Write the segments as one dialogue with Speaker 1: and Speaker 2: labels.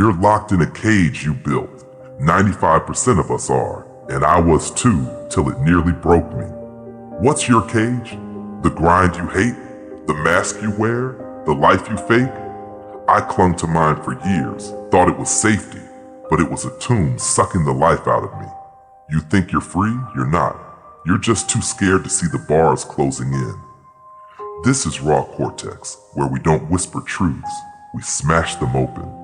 Speaker 1: You're locked in a cage you built. 95% of us are, and I was too, till it nearly broke me. What's your cage? The grind you hate? The mask you wear? The life you fake? I clung to mine for years, thought it was safety, but it was a tomb sucking the life out of me. You think you're free? You're not. You're just too scared to see the bars closing in. This is Raw Cortex, where we don't whisper truths, we smash them open.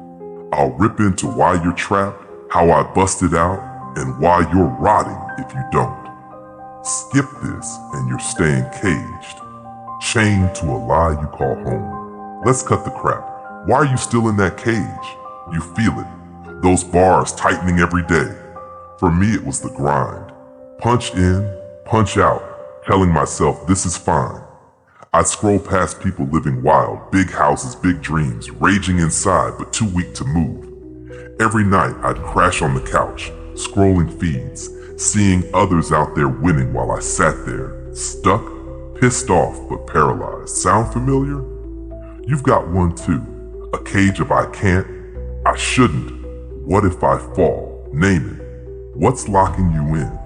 Speaker 1: I'll rip into why you're trapped, how I busted out, and why you're rotting if you don't. Skip this and you're staying caged, chained to a lie you call home. Let's cut the crap. Why are you still in that cage? You feel it. Those bars tightening every day. For me, it was the grind. Punch in, punch out, telling myself this is fine. I'd scroll past people living wild, big houses, big dreams, raging inside but too weak to move. Every night I'd crash on the couch, scrolling feeds, seeing others out there winning while I sat there, stuck, pissed off but paralyzed. Sound familiar? You've got one too. A cage of I can't, I shouldn't, what if I fall? Name it. What's locking you in?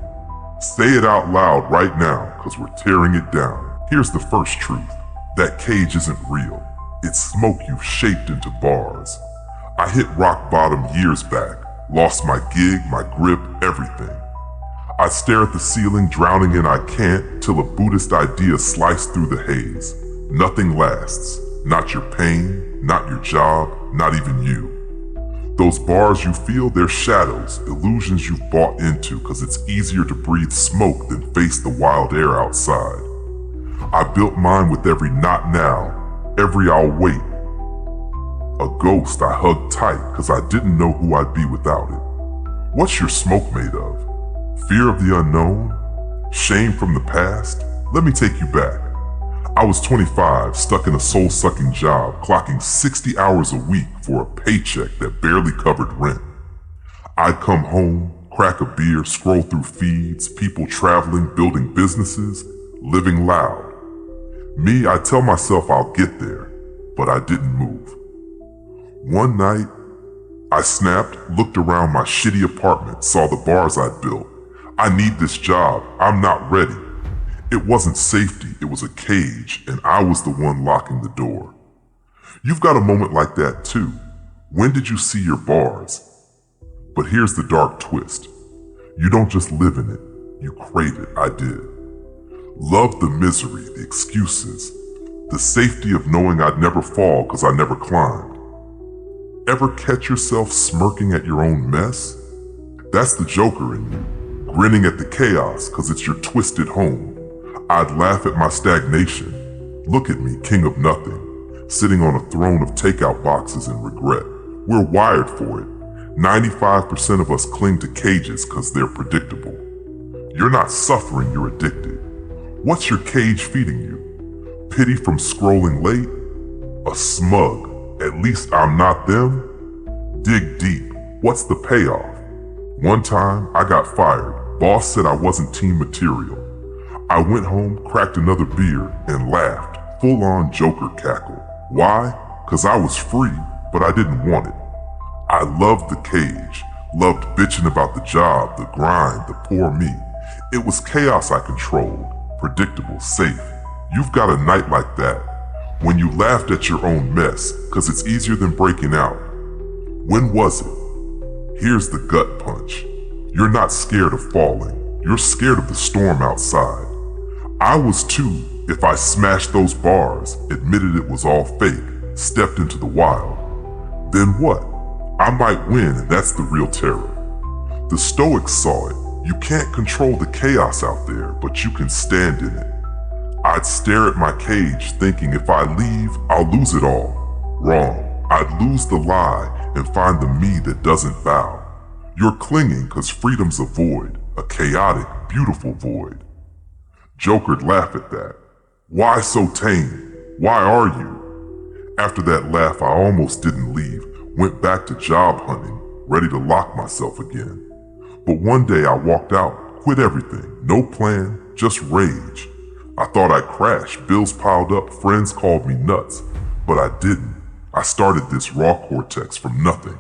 Speaker 1: Say it out loud right now, cause we're tearing it down. Here's the first truth. That cage isn't real. It's smoke you've shaped into bars. I hit rock bottom years back, lost my gig, my grip, everything. I stare at the ceiling, drowning in I can't, till a Buddhist idea sliced through the haze. Nothing lasts. Not your pain, not your job, not even you. Those bars you feel, they're shadows, illusions you've bought into cause it's easier to breathe smoke than face the wild air outside. I built mine with every not now, every I'll wait. A ghost I hugged tight cause I didn't know who I'd be without it. What's your smoke made of? Fear of the unknown? Shame from the past? Let me take you back. I was 25, stuck in a soul-sucking job, clocking 60 hours a week for a paycheck that barely covered rent. I'd come home, crack a beer, scroll through feeds, people traveling, building businesses, living loud. Me, I tell myself I'll get there, but I didn't move. One night, I snapped, looked around my shitty apartment, saw the bars I'd built. I need this job, I'm not ready. It wasn't safety, it was a cage, and I was the one locking the door. You've got a moment like that too. When did you see your bars? But here's the dark twist. You don't just live in it, you crave it. I did. Loved the misery, the excuses, the safety of knowing I'd never fall cause I never climbed. Ever catch yourself smirking at your own mess? That's the Joker in you, grinning at the chaos cause it's your twisted home. I'd laugh at my stagnation. Look at me, king of nothing, sitting on a throne of takeout boxes and regret. We're wired for it. 95% of us cling to cages cause they're predictable. You're not suffering, you're addicted. What's your cage feeding you? Pity from scrolling late? A smug, at least I'm not them? Dig deep, what's the payoff? One time, I got fired. Boss said I wasn't team material. I went home, cracked another beer, and laughed, full-on Joker cackle. Why? Cause I was free, but I didn't want it. I loved the cage, loved bitching about the job, the grind, the poor me. It was chaos I controlled. Predictable, safe. You've got a night like that, when you laughed at your own mess, cause it's easier than breaking out. When was it? Here's the gut punch. You're not scared of falling, you're scared of the storm outside. I was too, if I smashed those bars, admitted it was all fake, stepped into the wild. Then what? I might win and that's the real terror. The Stoics saw it. You can't control the chaos out there, but you can stand in it. I'd stare at my cage thinking if I leave, I'll lose it all. Wrong. I'd lose the lie and find the me that doesn't bow. You're clinging cause freedom's a void, a chaotic, beautiful void. Joker'd laugh at that. Why so tame? Why are you? After that laugh, I almost didn't leave, went back to job hunting, ready to lock myself again. But one day I walked out, quit everything, no plan, just rage. I thought I'd crash, bills piled up, friends called me nuts, but I didn't. I started this Raw Cortex from nothing.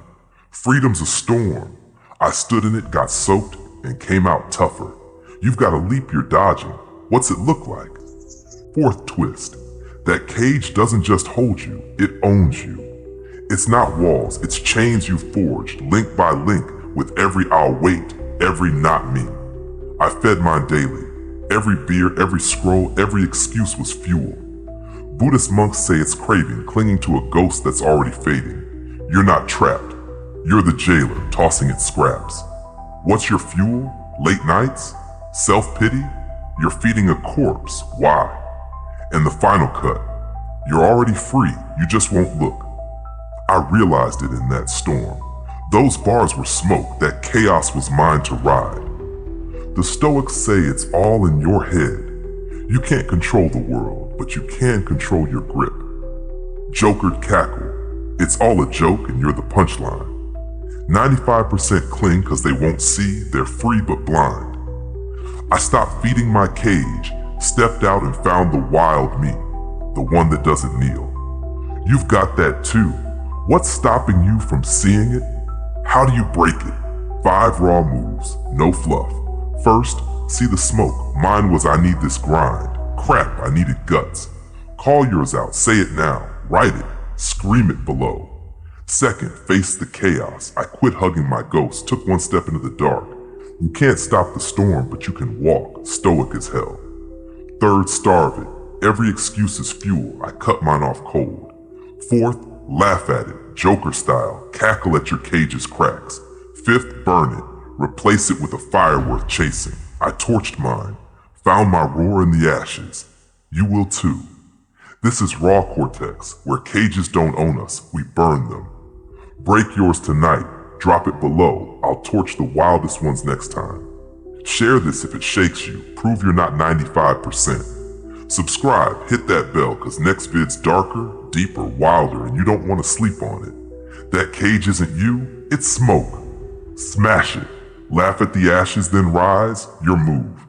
Speaker 1: Freedom's a storm. I stood in it, got soaked, and came out tougher. You've got a leap you're dodging. What's it look like? Fourth twist. That cage doesn't just hold you, it owns you. It's not walls, it's chains you've forged, link by link, with every I'll wait, every not me. I fed mine daily. Every beer, every scroll, every excuse was fuel. Buddhist monks say it's craving, clinging to a ghost that's already fading. You're not trapped. You're the jailer, tossing its scraps. What's your fuel? Late nights? Self-pity? You're feeding a corpse. Why? And the final cut. You're already free, you just won't look. I realized it in that storm. Those bars were smoke, that chaos was mine to ride. The Stoics say it's all in your head. You can't control the world, but you can control your grip. Jokered cackle. It's all a joke and you're the punchline. 95% cling cause they won't see, they're free but blind. I stopped feeding my cage, stepped out and found the wild me, the one that doesn't kneel. You've got that too. What's stopping you from seeing it? How do you break it? 5 raw moves, no fluff. First, see the smoke. Mine was I need this grind. Crap, I needed guts. Call yours out, say it now, write it, scream it below. Second, face the chaos. I quit hugging my ghost, took one step into the dark. You can't stop the storm, but you can walk, stoic as hell. Third, starve it. Every excuse is fuel. I cut mine off cold. Fourth, laugh at it, Joker style, cackle at your cage's cracks. Fifth, burn it. Replace it with a fire worth chasing. I torched mine, found my roar in the ashes. You will too. This is Raw Cortex, where cages don't own us, we burn them. Break yours tonight, drop it below, I'll torch the wildest ones next time. Share this if it shakes you, prove you're not 95%. Subscribe, hit that bell, cause next vid's darker, deeper, wilder, and you don't want to sleep on it. That cage isn't you, it's smoke. Smash it. Laugh at the ashes, then rise, your move.